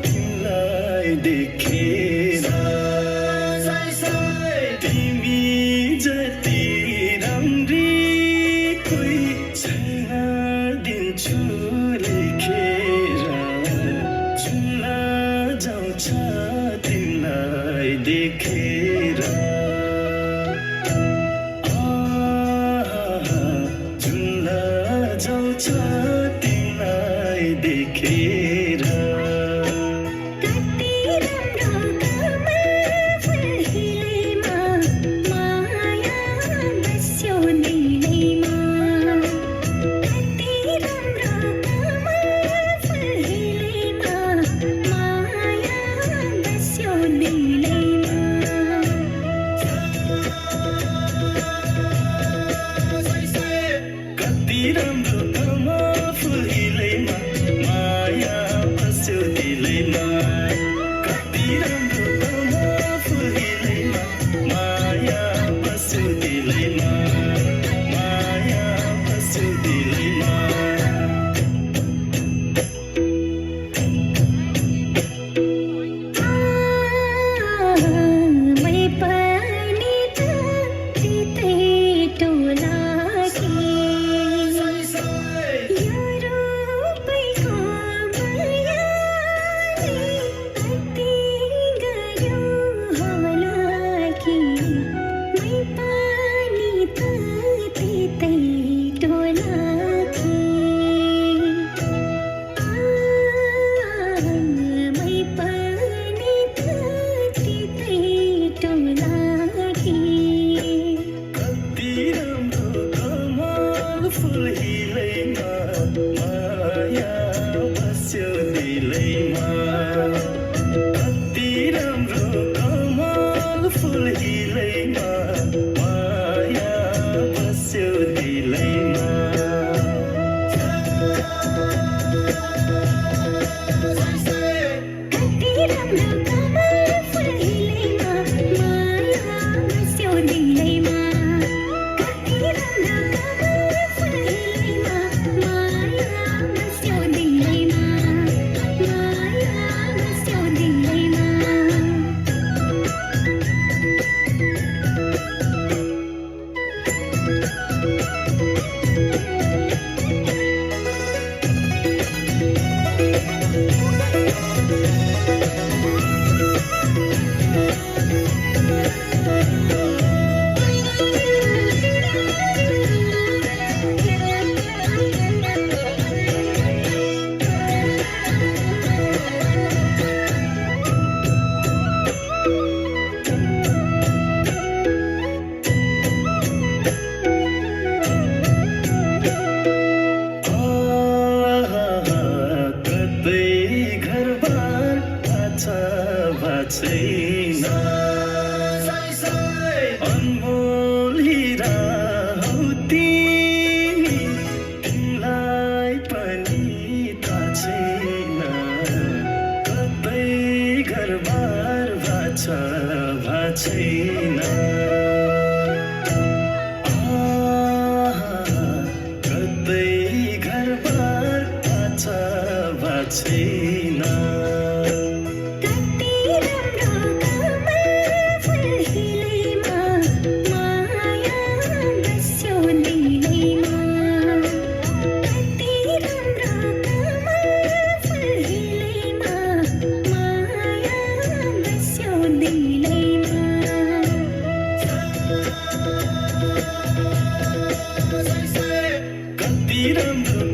तिमीलाई देखेर तिमी जति राम्री कोही छैन दिन्छु लेखेर जुन जाउँछ तिमीलाई देखेर जुन जाउँछ तिमीलाई देखेर राम्रो कमा फुल हिलैमा माया बस्यो दिलैमा कति राम्रो कमा फुल हिलैमा माया बस्यो दिलैमा माया बस्यो दिलैमा फुल हिलैमा माया बस्यो दिलैमा कति राम्रो कमाल फुल हिलैमा माया बस्यो दिलैमा कति राम्रो कमाल फुल हिलैमा माया बस्यो दिलैमा छैन अनमोल हीरा हौ तिमी तिमीलाई पनि थाहा छैन कतै घरबार भा छैन कतै घरबार भा छैन कति राम्रो